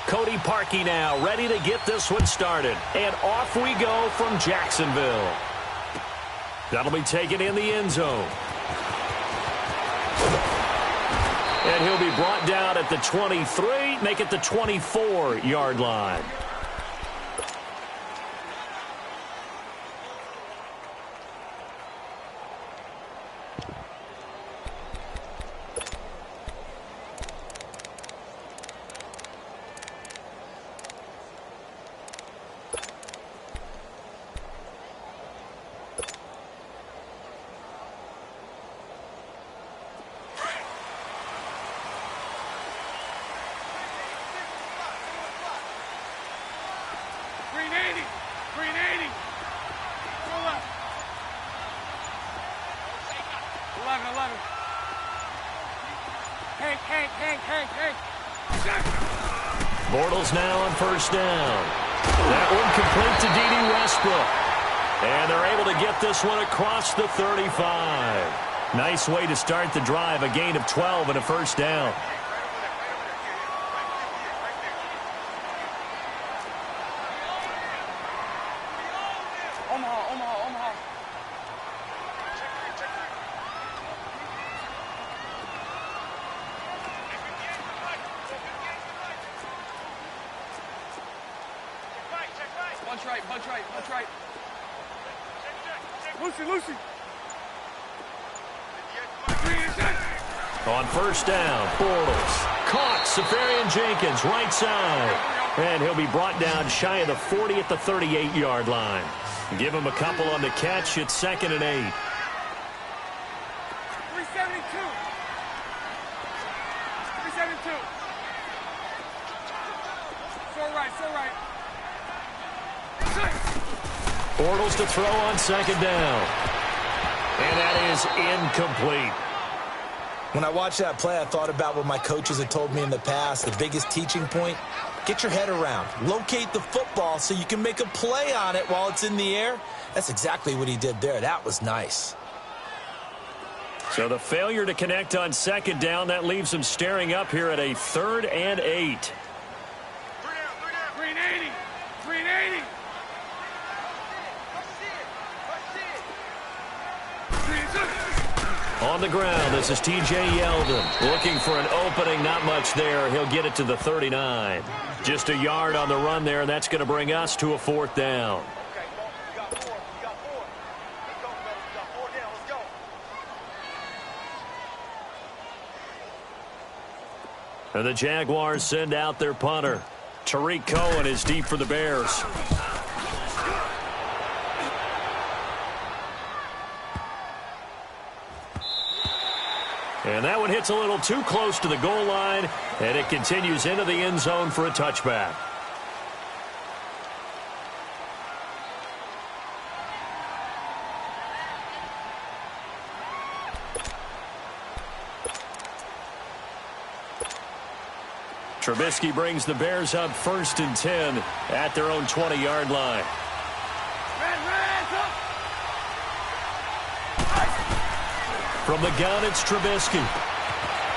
Cody Parkey now, ready to get this one started. And off we go from Jacksonville. That'll be taken in the end zone. And he'll be brought down at the 23, make it the 24-yard line. Bortles now on first down. That one complete to D.D. Westbrook. And they're able to get this one across the 35. Nice way to start the drive, a gain of 12 and a first down. Punch right. Lucy. On first down, Bortles. Caught, Safarian Jenkins, right side. And he'll be brought down shy of the 40 at the 38-yard line. Give him a couple on the catch. It's 2nd and 8. 372. So right. Bortles to throw on 2nd down. And that is incomplete. When I watched that play, I thought about what my coaches had told me in the past. The biggest teaching point, get your head around. Locate the football so you can make a play on it while it's in the air. That's exactly what he did there. That was nice. So the failure to connect on 2nd down, that leaves him staring up here at a 3rd and 8. 380. On the ground, this is T.J. Yeldon. Looking for an opening, not much there. He'll get it to the 39. Just a yard on the run there, and that's going to bring us to a 4th down. And the Jaguars send out their punter. Tariq Cohen is deep for the Bears. And that one hits a little too close to the goal line, and it continues into the end zone for a touchback. Trubisky brings the Bears up 1st and 10 at their own 20-yard line. From the gun, it's Trubisky.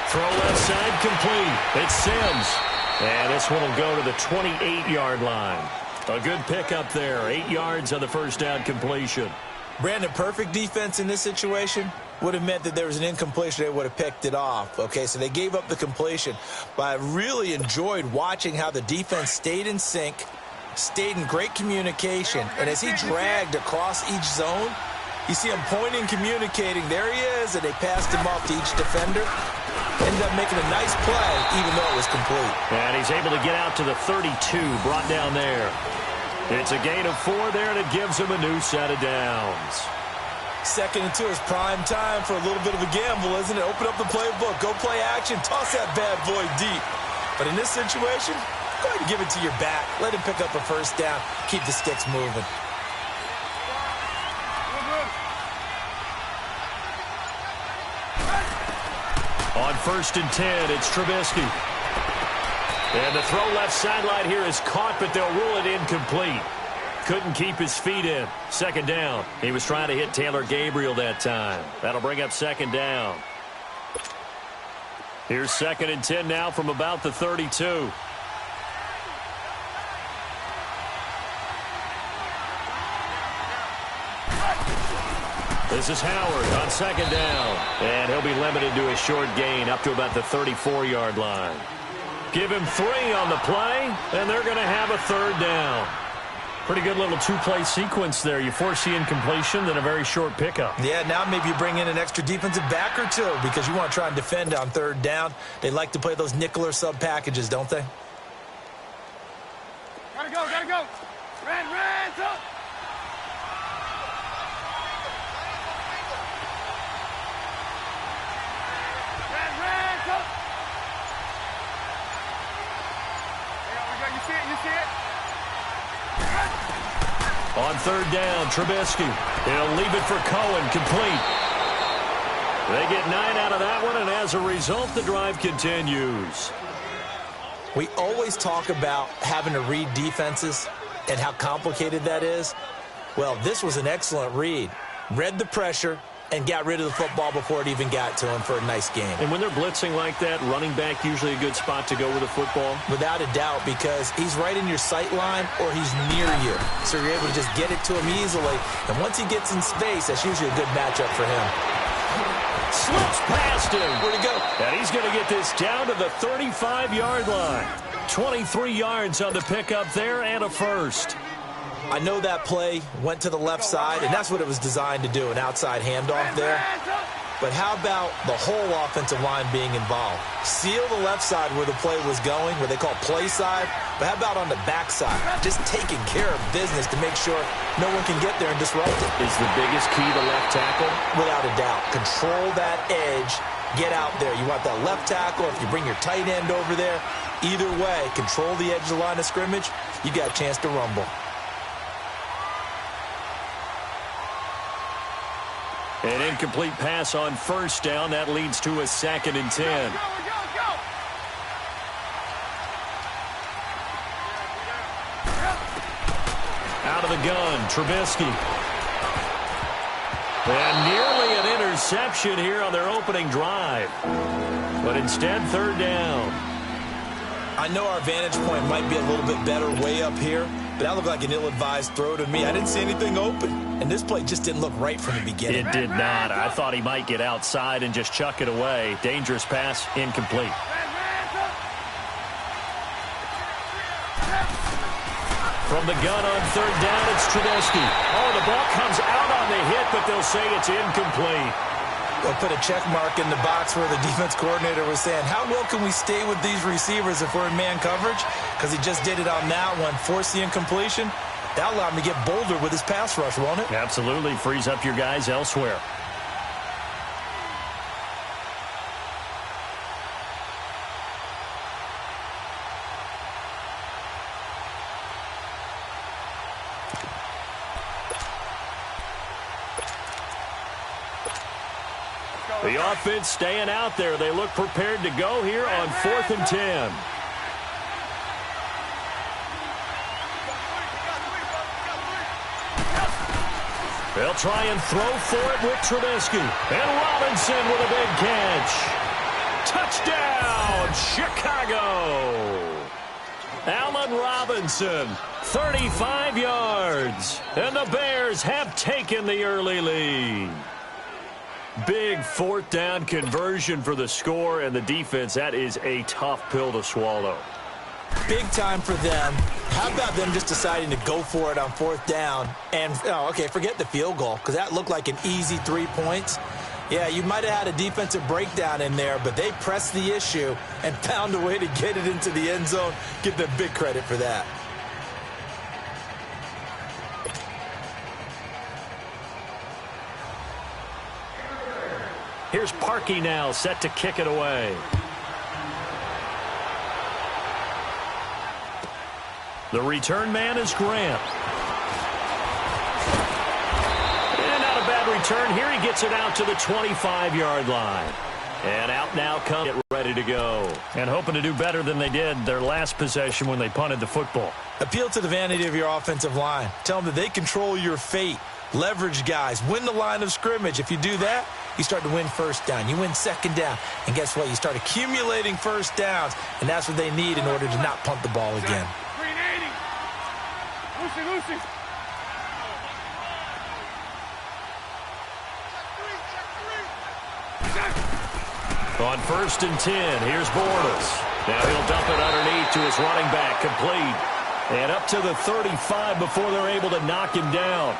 Throw left side complete. It's Sims. And this one will go to the 28-yard line. A good pickup there. 8 yards on the first down completion. Brandon, perfect defense in this situation would have meant that there was an incompletion. They would have picked it off. Okay, so they gave up the completion. But I really enjoyed watching how the defense stayed in sync, stayed in great communication. And as he dragged across each zone, you see him pointing, communicating. There he is, and they passed him off to each defender. Ended up making a nice play, even though it was complete. And he's able to get out to the 32, brought down there. It's a gain of 4 there, and it gives him a new set of downs. 2nd and 2 is prime time for a little bit of a gamble, isn't it? Open up the playbook, go play action, toss that bad boy deep. But in this situation, go ahead and give it to your back. Let him pick up a first down, keep the sticks moving. On 1st and 10, it's Trubisky. And the throw left sideline here is caught, but they'll rule it incomplete. couldn't keep his feet in. Second down. He was trying to hit Taylor Gabriel that time. That'll bring up second down. Here's 2nd and 10 now from about the 32. This is Howard on second down. And he'll be limited to a short gain up to about the 34-yard line. Give him 3 on the play, and they're going to have a third down. Pretty good little two-play sequence there. You force the incompletion, then a very short pickup. Yeah, now maybe you bring in an extra defensive back or two because you want to try and defend on third down. They like to play those nickel or sub packages, don't they? Gotta go, gotta go. Ran, up. Ran, up. We go. You see it? On third down, Trubisky. He'll leave it for Cohen, complete. They get 9 out of that one, and as a result, the drive continues. We always talk about having to read defenses and how complicated that is. Well, this was an excellent read. Read the pressure and got rid of the football before it even got to him for a nice game. And when they're blitzing like that, running back usually a good spot to go with the football? Without a doubt, because he's right in your sight line or he's near you. So you're able to just get it to him easily. And once he gets in space, that's usually a good matchup for him. Slips past him. Where'd he go? And he's going to get this down to the 35-yard line. 23 yards on the pickup there and a first. I know that play went to the left side, and that's what it was designed to do, an outside handoff there. But how about the whole offensive line being involved? Seal the left side where the play was going, where they call play side. But how about on the back side? Just taking care of business to make sure no one can get there and disrupt it. Is the biggest key the left tackle? Without a doubt. Control that edge. Get out there. You want that left tackle. If you bring your tight end over there, either way, control the edge of the line of scrimmage, you got a chance to rumble. An incomplete pass on first down. That leads to a 2nd and 10. Go. Out of the gun, Trubisky. And nearly an interception here on their opening drive. But instead, third down. I know our vantage point might be a little bit better way up here, but that looked like an ill-advised throw to me. I didn't see anything open, and this play just didn't look right from the beginning. It did not. I thought he might get outside and just chuck it away. Dangerous pass, incomplete. From the gun on third down, it's Trubisky. Oh, the ball comes out on the hit, but they'll say it's incomplete. They'll put a check mark in the box where the defense coordinator was saying, how well can we stay with these receivers if we're in man coverage? Because he just did it on that one, forced the incompletion. That'll allow him to get bolder with his pass rush, won't it? Absolutely. Frees up your guys elsewhere. The offense staying out there. They look prepared to go here on 4th and 10. They'll try and throw for it with Trubisky. And Robinson with a big catch. Touchdown, Chicago. Allen Robinson, 35 yards. And the Bears have taken the early lead. Big 4th down conversion for the score, and the defense, that is a tough pill to swallow. Big time for them. How about them just deciding to go for it on 4th down? And, forget the field goal, because that looked like an easy 3 points. Yeah, you might have had a defensive breakdown in there, but they pressed the issue and found a way to get it into the end zone. Give them big credit for that. Here's Parkey now, set to kick it away. The return man is Grant. And not a bad return here. He gets it out to the 25-yard line. And out now come get ready to go. And hoping to do better than they did their last possession when they punted the football. Appeal to the vanity of your offensive line. Tell them that they control your fate. Leverage guys. Win the line of scrimmage. If you do that, you start to win first down. You win second down. And guess what? You start accumulating first downs. And that's what they need in order to not punt the ball again. 380. Lucy. On 1st and 10, here's Bortles. Now he'll dump it underneath to his running back, complete. And up to the 35 before they're able to knock him down.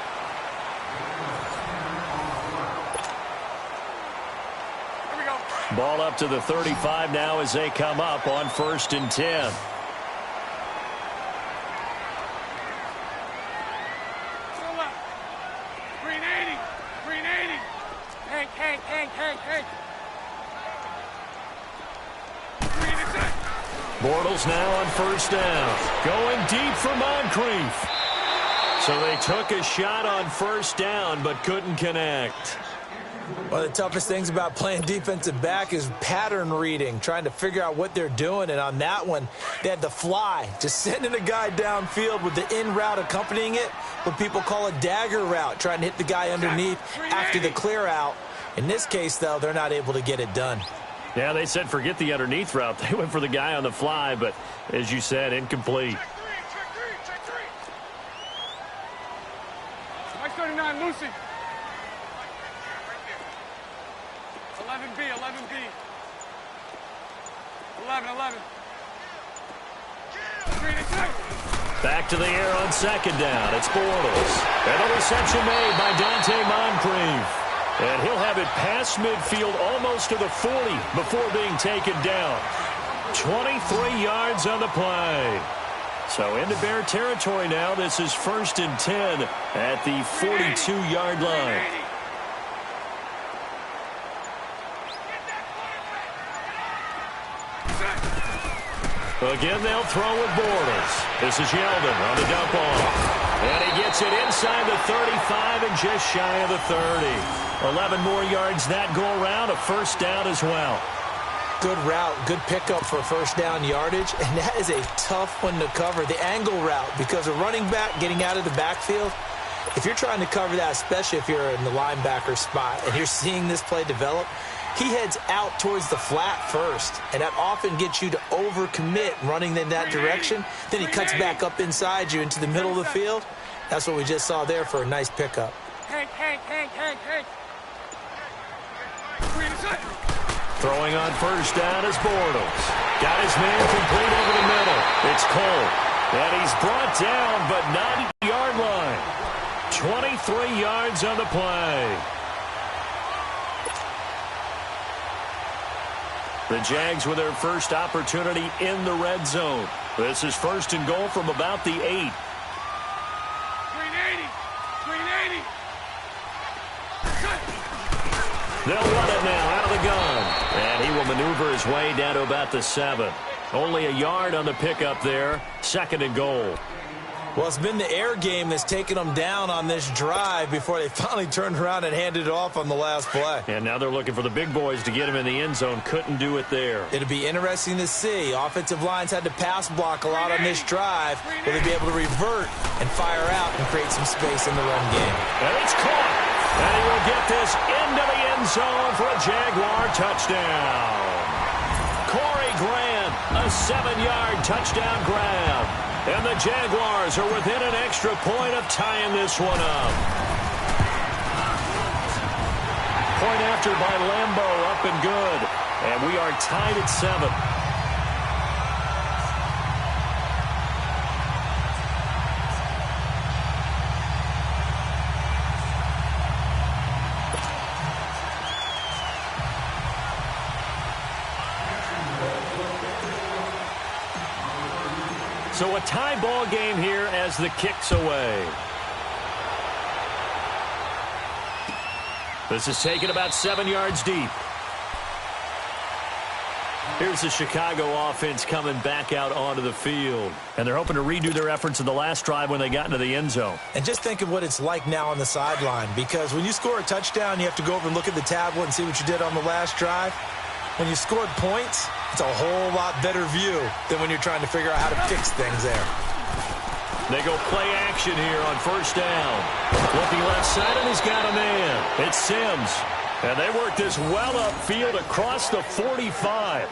Here we go. Ball up to the 35 now as they come up on 1st and 10. Still left. 380. 380. Hank. Bortles now on 1st down. Going deep for Moncrief. So they took a shot on 1st down but couldn't connect. One of the toughest things about playing defensive back is pattern reading, trying to figure out what they're doing. And on that one, they had the fly, just sending a guy downfield with the in route accompanying it, what people call a dagger route, trying to hit the guy underneath after the clear out. In this case, though, they're not able to get it done. Yeah, they said forget the underneath route. They went for the guy on the fly, but as you said, incomplete. Check three. Mike 39, Lucy. 11B. 11. 3 Back to the air on 2nd down. It's Bortles. And the reception made by Dante Moncrief. And he'll have it past midfield almost to the 40 before being taken down. 23 yards on the play. So into Bear territory now. This is 1st and 10 at the 42-yard line. Again, they'll throw with Bortles. This is Yeldon on the dump off. And he gets it inside the 35 and just shy of the 30. 11 more yards that go around, a 1st down as well. Good route, good pickup for 1st down yardage, and that is a tough one to cover. The angle route, because a running back getting out of the backfield, if you're trying to cover that, especially if you're in the linebacker spot and you're seeing this play develop, he heads out towards the flat first, and that often gets you to overcommit running in that direction. Then he cuts back up inside you into the middle of the field. That's what we just saw there for a nice pickup. Hank. Throwing on 1st down is Bortles. Got his man complete over the middle. It's Cole. And he's brought down, but not at the yard line. 23 yards on the play. The Jags with their first opportunity in the red zone. This is 1st and goal from about the 8. 380. They'll run it now out of the gun. And he will maneuver his way down to about the 7. Only a yard on the pickup there. 2nd and goal. Well, it's been the air game that's taken them down on this drive before they finally turned around and handed it off on the last play. And now they're looking for the big boys to get him in the end zone. Couldn't do it there. It'll be interesting to see. Offensive lines had to pass block a lot on this drive. Will they be able to revert and fire out and create some space in the run game? And it's caught. And he will get this into the end zone for a Jaguar touchdown. Corey Grant, a 7-yard touchdown grab. And the Jaguars are within an extra point of tying this one up. Point after by Lambeau, up and good. And we are tied at 7. So a tie ball game here as the kick's away. This is taken about 7 yards deep. Here's the Chicago offense coming back out onto the field. And they're hoping to redo their efforts in the last drive when they got into the end zone. And just think of what it's like now on the sideline, because when you score a touchdown, you have to go over and look at the tablet and see what you did on the last drive. When you scored points, it's a whole lot better view than when you're trying to figure out how to fix things there. They go play action here on first down. Looking left side, and he's got a man. It's Sims. And they work this well upfield across the 45.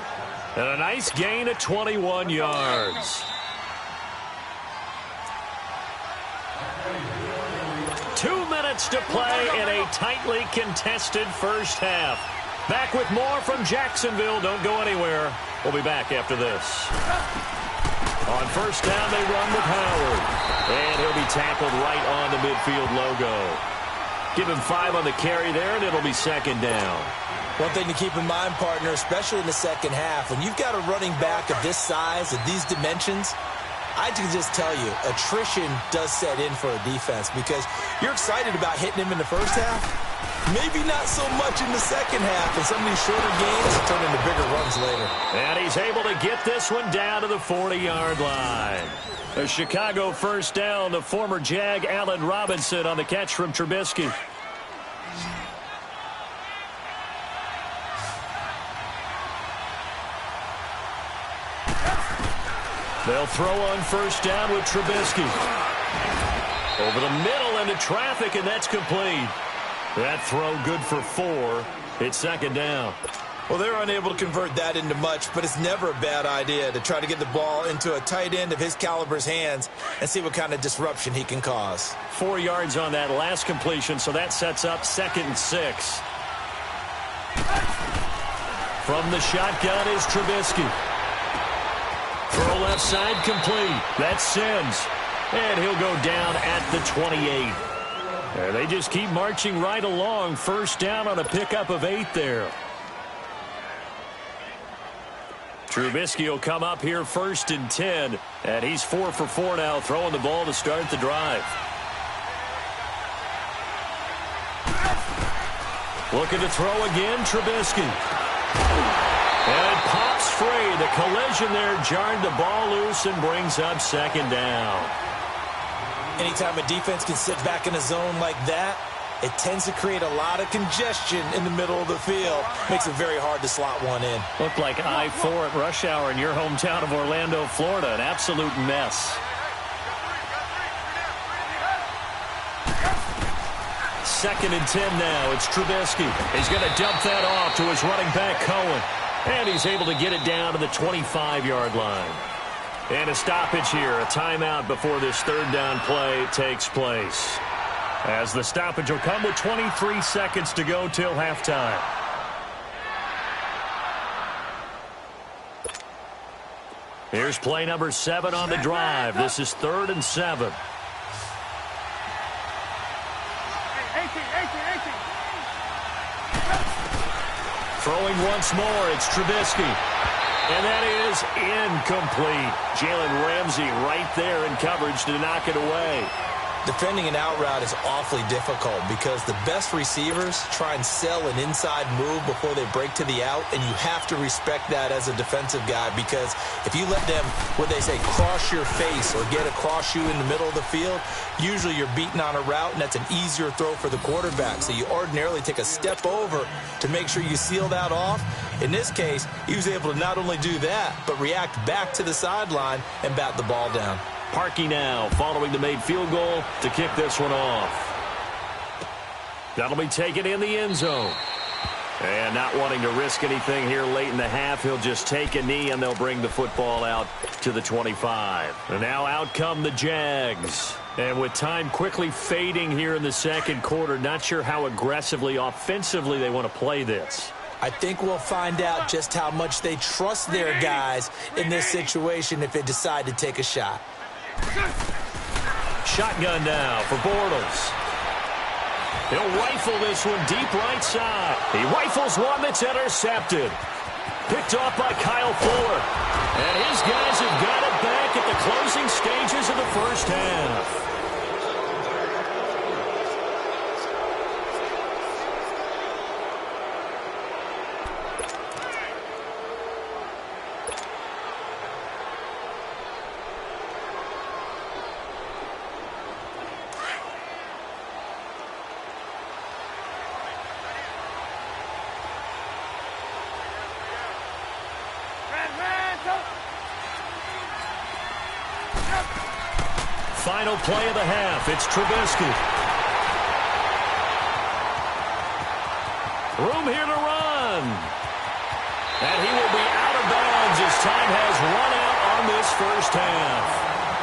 And a nice gain of 21 yards. 2 minutes to play in a tightly contested first half. Back with more from Jacksonville. Don't go anywhere. We'll be back after this. On first down, they run with Howard. And he'll be tackled right on the midfield logo. Give him 5 on the carry there, and it'll be second down. One thing to keep in mind, partner, especially in the second half, when you've got a running back of this size, of these dimensions, I can just tell you, attrition does set in for a defense because you're excited about hitting him in the first half. Maybe not so much in the second half, and some of these shorter games turn into bigger runs later. And he's able to get this one down to the 40-yard line. A Chicago first down to former Jag Allen Robinson on the catch from Trubisky. They'll throw on first down with Trubisky. Over the middle into traffic, and that's complete. That throw good for 4. It's second down. Well, they're unable to convert that into much, but it's never a bad idea to try to get the ball into a tight end of his caliber's hands and see what kind of disruption he can cause. 4 yards on that last completion, so that sets up 2nd and 6. From the shotgun is Trubisky. Throw left side complete. That's Sims. And he'll go down at the 28. And they just keep marching right along. First down on a pickup of 8 there. Trubisky will come up here 1st and 10. And he's 4 for 4 now, throwing the ball to start the drive. Looking to throw again, Trubisky. And it pops free. The collision there jarred the ball loose and brings up second down. Anytime a defense can sit back in a zone like that, it tends to create a lot of congestion in the middle of the field. Makes it very hard to slot one in. Looked like I-4 at rush hour in your hometown of Orlando, Florida. An absolute mess. Second and 10 now. It's Trubisky. He's going to dump that off to his running back, Cohen. And he's able to get it down to the 25-yard line. And a stoppage here, a timeout before this third down play takes place. As the stoppage will come with 23 seconds to go till halftime. Here's play number 7 on the drive. This is 3rd and 7. 18. Throwing once more, it's Trubisky. And that is incomplete. Jalen Ramsey right there in coverage to knock it away. Defending an out route is awfully difficult because the best receivers try and sell an inside move before they break to the out, and you have to respect that as a defensive guy because if you let them, what they say, cross your face or get across you in the middle of the field, usually you're beaten on a route, and that's an easier throw for the quarterback. So you ordinarily take a step over to make sure you seal that off. In this case, he was able to not only do that, but react back to the sideline and bat the ball down. Parkey now following the made field goal to kick this one off. That'll be taken in the end zone. And not wanting to risk anything here late in the half, he'll just take a knee and they'll bring the football out to the 25. And now out come the Jags. And with time quickly fading here in the second quarter, not sure how aggressively, offensively they want to play this. I think we'll find out just how much they trust their guys in this situation if they decide to take a shot. Shotgun now for Bortles. He'll rifle this one deep right side. He rifles one that's intercepted. Picked off by Kyle Fuller. And his guys have got it back at the closing stages of the first half. Final play of the half. It's Trubisky. Room here to run. And he will be out of bounds as time has run out on this first half.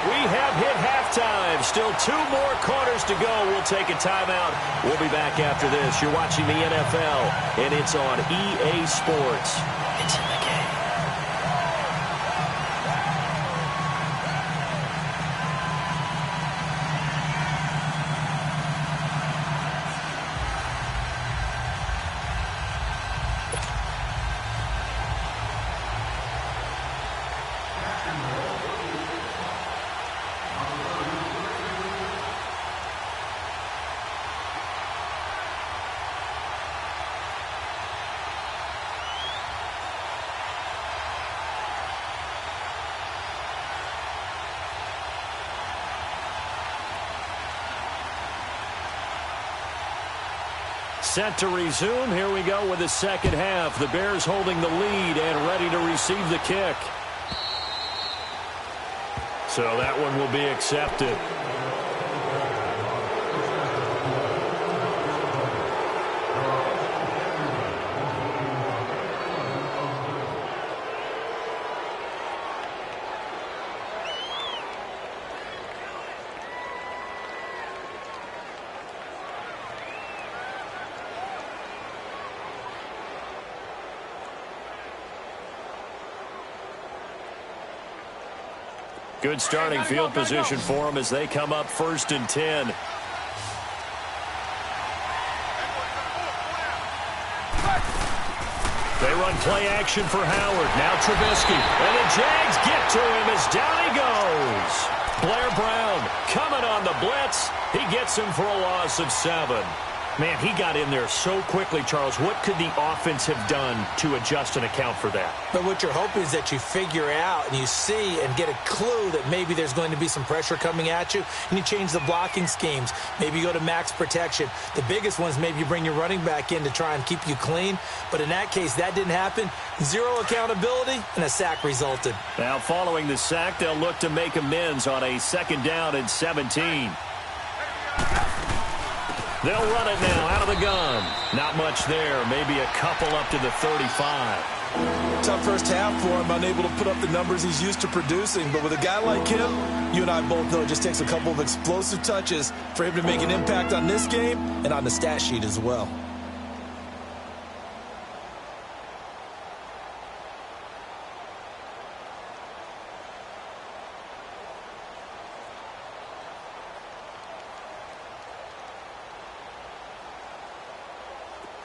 We have hit halftime. Still 2 more quarters to go. We'll take a timeout. We'll be back after this. You're watching the NFL, and it's on EA Sports. It's in the game. Set to resume. Here we go with the second half. The Bears holding the lead and ready to receive the kick. So that one will be accepted. Good starting field position for them as they come up 1st and 10. They run play action for Howard. Now Trubisky. And the Jags get to him as down he goes. Blair Brown coming on the blitz. He gets him for a loss of 7. Man, he got in there so quickly, Charles. What could the offense have done to adjust and account for that? But what you're hoping is that you figure out and you see and get a clue that maybe there's going to be some pressure coming at you, and you change the blocking schemes. Maybe you go to max protection. The biggest ones, maybe you bring your running back in to try and keep you clean. But in that case, that didn't happen. 0 accountability, and a sack resulted. Now, following the sack, they'll look to make amends on a 2nd down and 17. They'll run it now out of the gun. Not much there. Maybe a couple up to the 35. Tough first half for him, unable to put up the numbers he's used to producing. But with a guy like him, you and I both know it just takes a couple of explosive touches for him to make an impact on this game and on the stat sheet as well.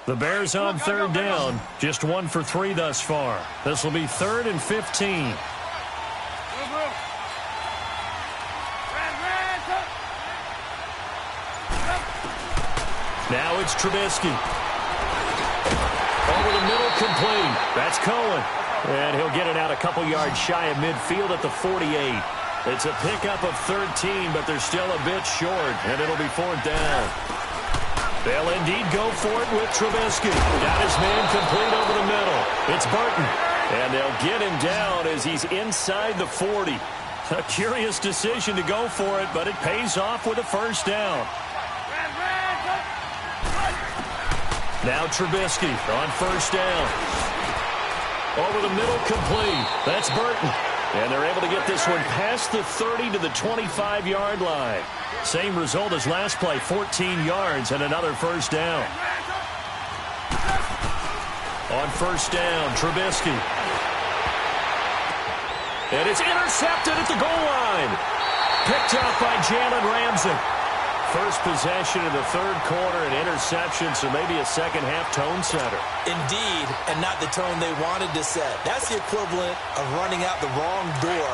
The Bears on 3rd down. Just 1 for 3 thus far. This will be 3rd and 15. Now it's Trubisky. Over the middle, complete. That's Cohen. And he'll get it out a couple yards shy of midfield at the 48. It's a pickup of 13, but they're still a bit short, and it'll be 4th down. They'll indeed go for it with Trubisky. Got his man complete over the middle. It's Burton. And they'll get him down as he's inside the 40. A curious decision to go for it, but it pays off with a 1st down. Now Trubisky on 1st down. Over the middle, complete. That's Burton. And they're able to get this one past the 30 to the 25-yard line. Same result as last play, 14 yards and another 1st down. On 1st down, Trubisky. And it's intercepted at the goal line. Picked up by Jalen Ramsey. First possession of the 3rd quarter, an interception, so maybe a second-half tone setter. Indeed, and not the tone they wanted to set. That's the equivalent of running out the wrong door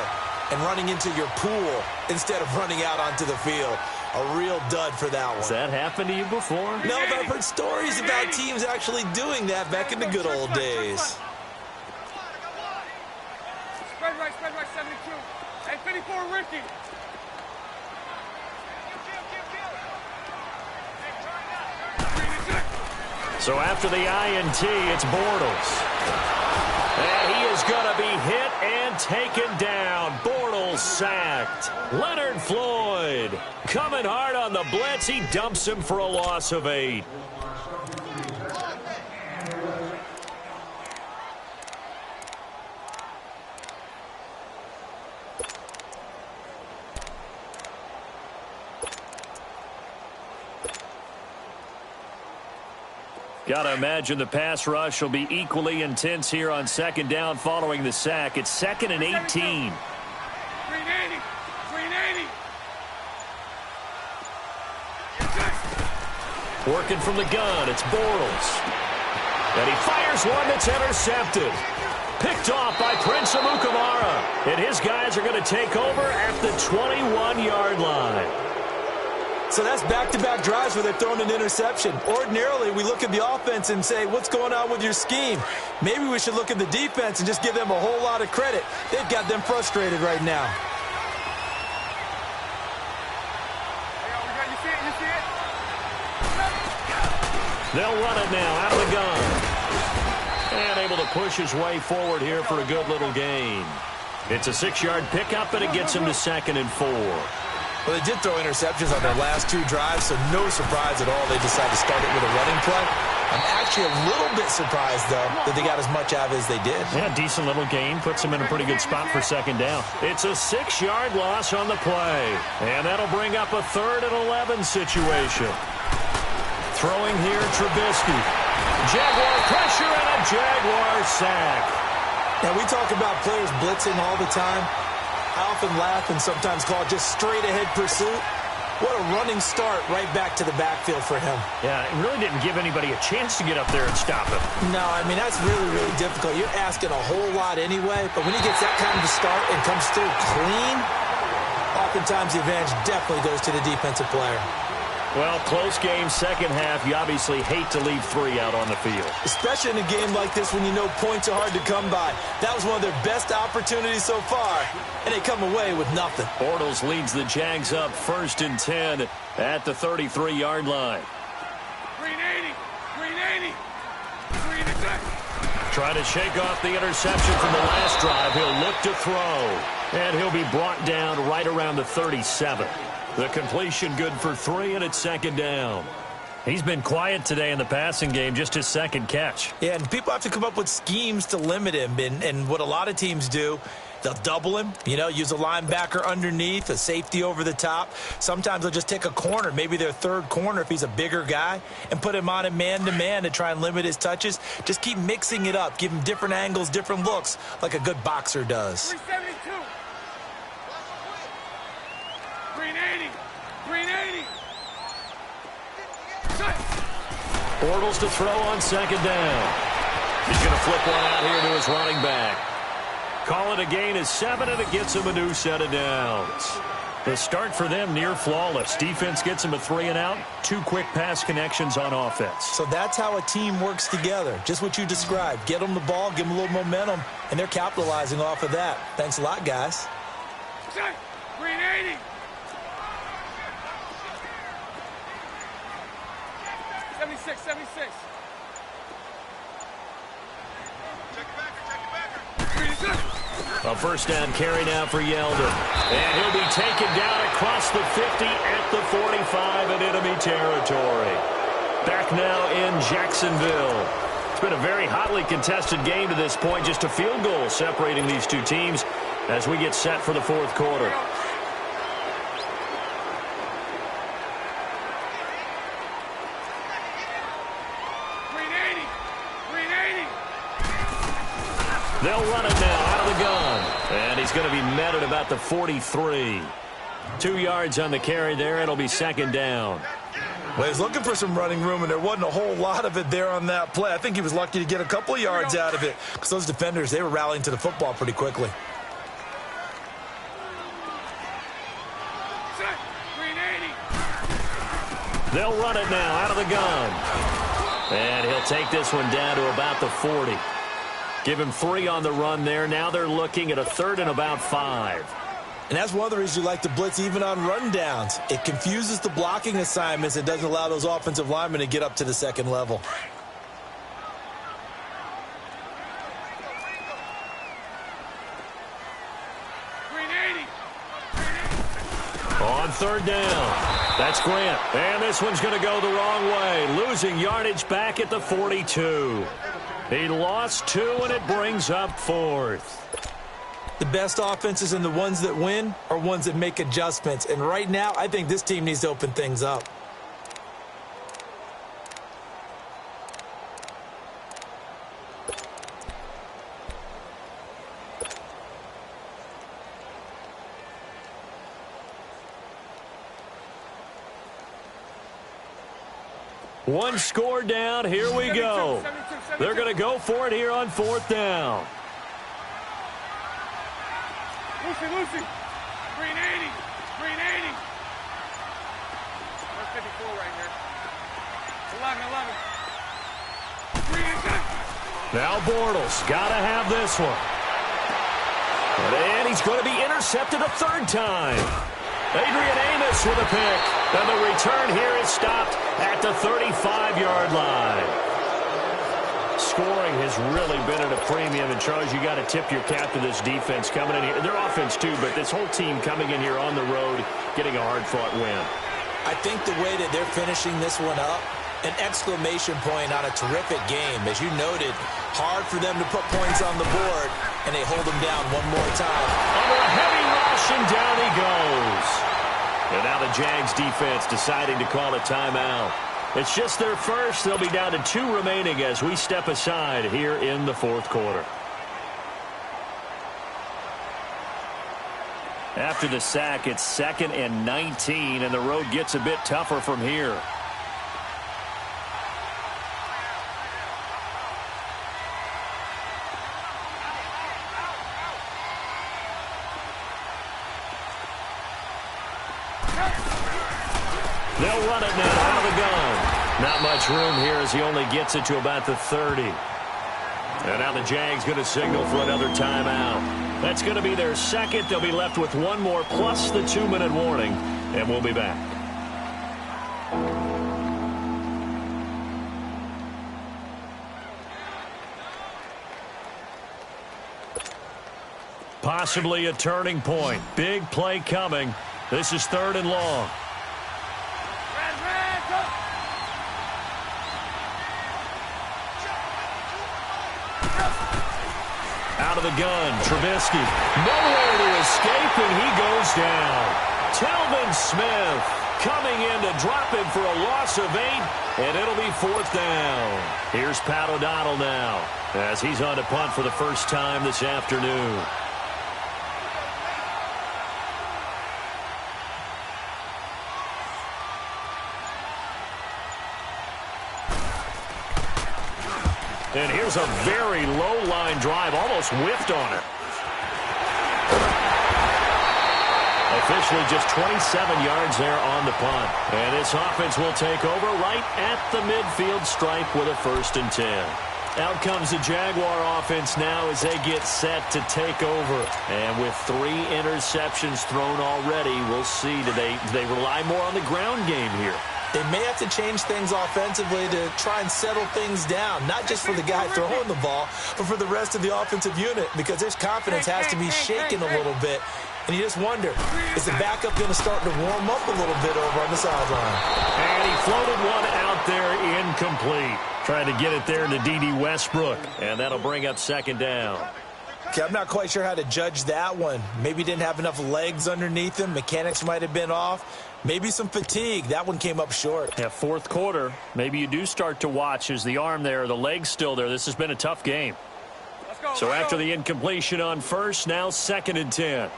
and running into your pool instead of running out onto the field. A real dud for that one. Has that happened to you before? No, but I've heard stories about teams actually doing that back in the good old days. Spread right, 72. Hey, 54, Ricky. So after the INT, it's Bortles. And he is going to be hit and taken down. Bortles sacked. Leonard Floyd coming hard on the blitz. He dumps him for a loss of 8. Got to imagine the pass rush will be equally intense here on second down following the sack. It's 2nd and 18. 380. 380. Working from the gun, it's Bortles. And he fires one that's intercepted. Picked off by Prince Amukamara. And his guys are going to take over at the 21-yard line. So that's back-to-back drives where they're throwing an interception. Ordinarily, we look at the offense and say, what's going on with your scheme? Maybe we should look at the defense and just give them a whole lot of credit. They've got them frustrated right now. You see it? They'll run it now out of the gun. And able to push his way forward here for a good little gain. It's a 6-yard pickup, and it gets him to 2nd and 4. Well, they did throw interceptions on their last 2 drives, so no surprise at all they decided to start it with a running play. I'm actually a little bit surprised, though, that they got as much out of it as they did. Yeah, decent little gain. Puts them in a pretty good spot for 2nd down. It's a 6-yard loss on the play. And that'll bring up a 3rd and 11 situation. Throwing here, Trubisky. Jaguar pressure and a Jaguar sack. Now, we talk about players blitzing all the time. I often laugh and sometimes call it just straight-ahead pursuit. What a running start right back to the backfield for him. Yeah, it really didn't give anybody a chance to get up there and stop him. No, I mean, that's really, really difficult. You're asking a whole lot anyway, but when he gets that kind of a start and comes through clean, oftentimes the advantage definitely goes to the defensive player. Well, close game, second half. You obviously hate to leave 3 out on the field. Especially in a game like this when you know points are hard to come by. That was one of their best opportunities so far, and they come away with nothing. Bortles leads the Jags up 1st and 10 at the 33-yard line. 380. Trying to shake off the interception from the last drive. He'll look to throw, and he'll be brought down right around the 37. The completion good for 3, and it's 2nd down. He's been quiet today in the passing game, just his 2nd catch. Yeah, and people have to come up with schemes to limit him. And what a lot of teams do, they'll double him, use a linebacker underneath, a safety over the top. Sometimes they'll just take a corner, maybe their 3rd corner if he's a bigger guy, and put him on a man-to-man to try and limit his touches. Just keep mixing it up. Give him different angles, different looks, like a good boxer does. 372. 380. Bortles to throw on 2nd down. He's going to flip one out here to his running back. Call it a gain of 7, and it gets him a new set of downs. The start for them near flawless. Defense gets him a 3 and out. 2 quick pass connections on offense. So that's how a team works together. Just what you described. Get them the ball, give them a little momentum, and they're capitalizing off of that. Thanks a lot, guys. 380. 76. A 1st down carry now for Yeldon. And he'll be taken down across the 50 at the 45 in enemy territory. Back now in Jacksonville. It's been a very hotly contested game to this point. Just a field goal separating these 2 teams as we get set for the 4th quarter. They'll run it now out of the gun. And he's going to be met at about the 43. 2 yards on the carry there. It'll be 2nd down. Well, he's looking for some running room, and there wasn't a whole lot of it there on that play. I think he was lucky to get a couple of yards out of it because those defenders, they were rallying to the football pretty quickly. 380. They'll run it now out of the gun. And he'll take this one down to about the 40. Give him 3 on the run there. Now they're looking at a 3rd and about 5. And that's one of the reasons you like to blitz even on rundowns. It confuses the blocking assignments. It doesn't allow those offensive linemen to get up to the 2nd level. third down. That's Grant. And this one's going to go the wrong way, losing yardage back at the 42. He lost 2, and it brings up 4th. The best offenses and the ones that win are ones that make adjustments. And right now, I think this team needs to open things up. One score down. Here we go. They're going to go for it here on 4th down. Lucy. Green 80. Green 80. That's 54 right here. 11. Green is good. Now Bortles got to have this one. And he's going to be intercepted a 3rd time. Adrian Amos with a pick. And the return here is stopped at the 35-yard line. Scoring has really been at a premium. And, Charles, you got to tip your cap to this defense coming in here. Their offense, too, but this whole team coming in here on the road, getting a hard-fought win. I think the way that they're finishing this one up, an exclamation point on a terrific game. As you noted, hard for them to put points on the board, and they hold them down one more time. Under a heavy rush, and down he goes. And now the Jags defense deciding to call a timeout. It's just their first. They'll be down to 2 remaining as we step aside here in the 4th quarter. After the sack, it's 2nd and 19, and the road gets a bit tougher from here. They'll run it now out of the gun. Not much room here as he only gets it to about the 30. And now the Jags going to signal for another timeout. That's going to be their second. They'll be left with one more plus the 2-minute warning, and we'll be back. Possibly a turning point. Big play coming. This is 3rd and long. Out of the gun, Trubisky. Nowhere to escape, and he goes down. Telvin Smith coming in to drop him for a loss of 8, and it'll be 4th down. Here's Pat O'Donnell now as he's on to punt for the first time this afternoon. And here's a very low-line drive, almost whiffed on it. Officially just 27 yards there on the punt. And this offense will take over right at the midfield stripe with a 1st and 10. Out comes the Jaguar offense now as they get set to take over. And with 3 interceptions thrown already, we'll see. Do they rely more on the ground game here? They may have to change things offensively to try and settle things down, not just for the guy throwing the ball, but for the rest of the offensive unit, because his confidence has to be shaken a little bit. And you just wonder, is the backup going to start to warm up a little bit over on the sideline? And he floated one out there incomplete. Trying to get it there to D.D. Westbrook, and that'll bring up 2nd down. Okay, I'm not quite sure how to judge that one. Maybe didn't have enough legs underneath him. Mechanics might have been off. Maybe some fatigue. That one came up short. Yeah, 4th quarter. Maybe you do start to watch as the arm there, the leg's still there. This has been a tough game. So after the incompletion on 1st, now 2nd and 10.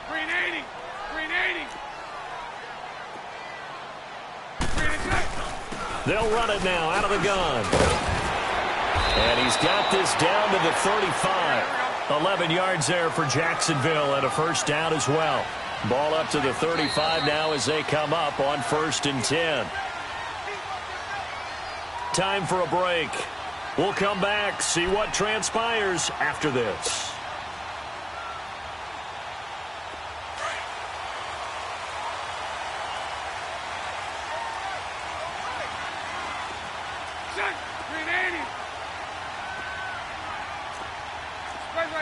Green 80. Green 80. They'll run it now out of the gun. And he's got this down to the 35. 11 yards there for Jacksonville and a 1st down as well. Ball up to the 35 now as they come up on 1st and 10. Time for a break. We'll come back, see what transpires after this. Green 80.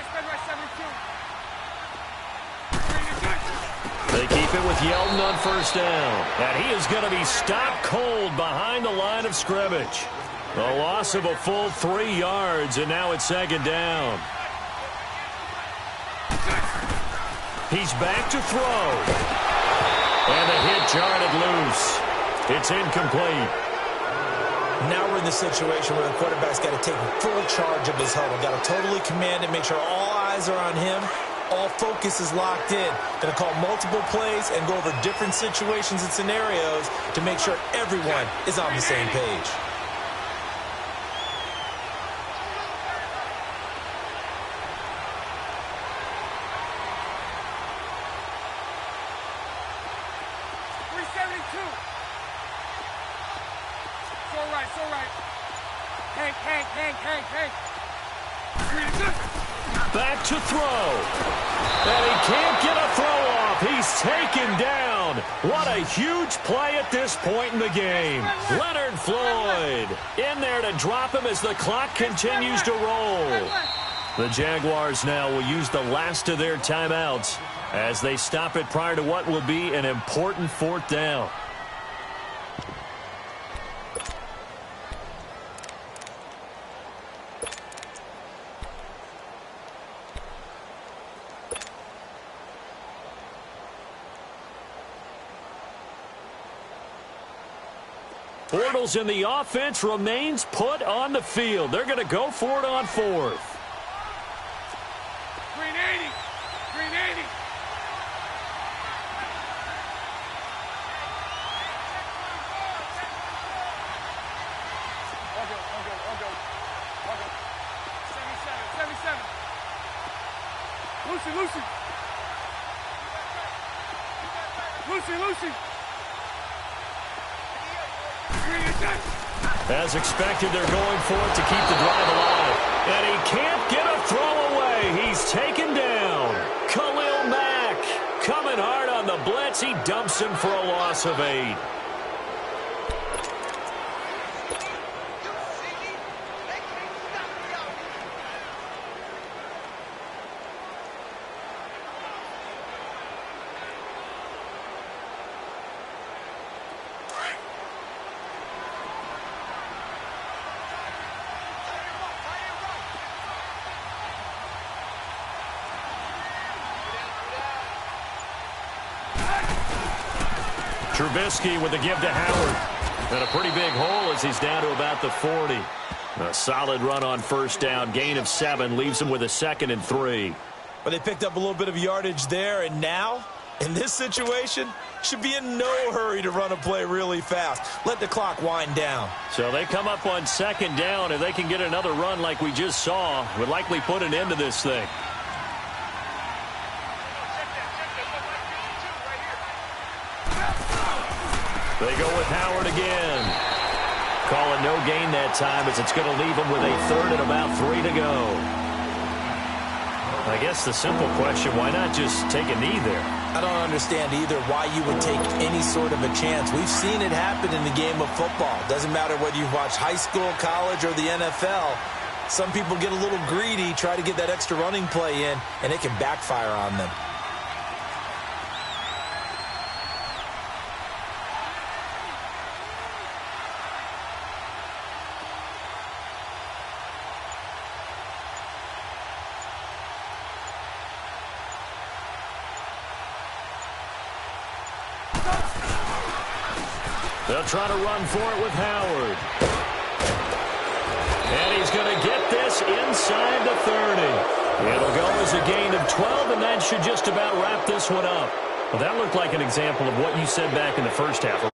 Spread right, 72. They keep it with Yeldon on first down. And he is going to be stopped cold behind the line of scrimmage. A loss of a full 3 yards, and now it's second down. He's back to throw. And the hit jarred it loose. It's incomplete. Now we're in the situation where the quarterback's got to take full charge of his huddle. Got to totally command it, make sure all eyes are on him. All focus is locked in. Going to call multiple plays and go over different situations and scenarios to make sure everyone is on the same page. Back to throw. And he can't get a throw off. He's taken down. What a huge play at this point in the game. Leonard Floyd in there to drop him as the clock continues to roll. The Jaguars now will use the last of their timeouts as they stop it prior to what will be an important 4th down. Bortles in the offense remains put on the field. They're going to go for it on 4th. 380. 380. I'll go. 77. Lucy. As expected, they're going for it to keep the drive alive. And he can't get a throw away. He's taken down. Khalil Mack coming hard on the blitz. He dumps him for a loss of 8. Trubisky with the give to Howard. And a pretty big hole as he's down to about the 40. A solid run on first down. Gain of 7 leaves him with a 2nd and 3. But they picked up a little bit of yardage there, and now, in this situation, should be in no hurry to run a play really fast. Let the clock wind down. So they come up on 2nd down. If they can get another run like we just saw, would likely put an end to this thing. They go with Howard again. Calling no gain that time as it's going to leave him with a 3rd and about 3 to go. I guess the simple question, why not just take a knee there? I don't understand either why you would take any sort of a chance. We've seen it happen in the game of football. Doesn't matter whether you've watched high school, college, or the NFL. Some people get a little greedy, try to get that extra running play in, and it can backfire on them. They'll try to run for it with Howard. And he's going to get this inside the 30. It'll go as a gain of 12, and that should just about wrap this one up. Well, that looked like an example of what you said back in the first half.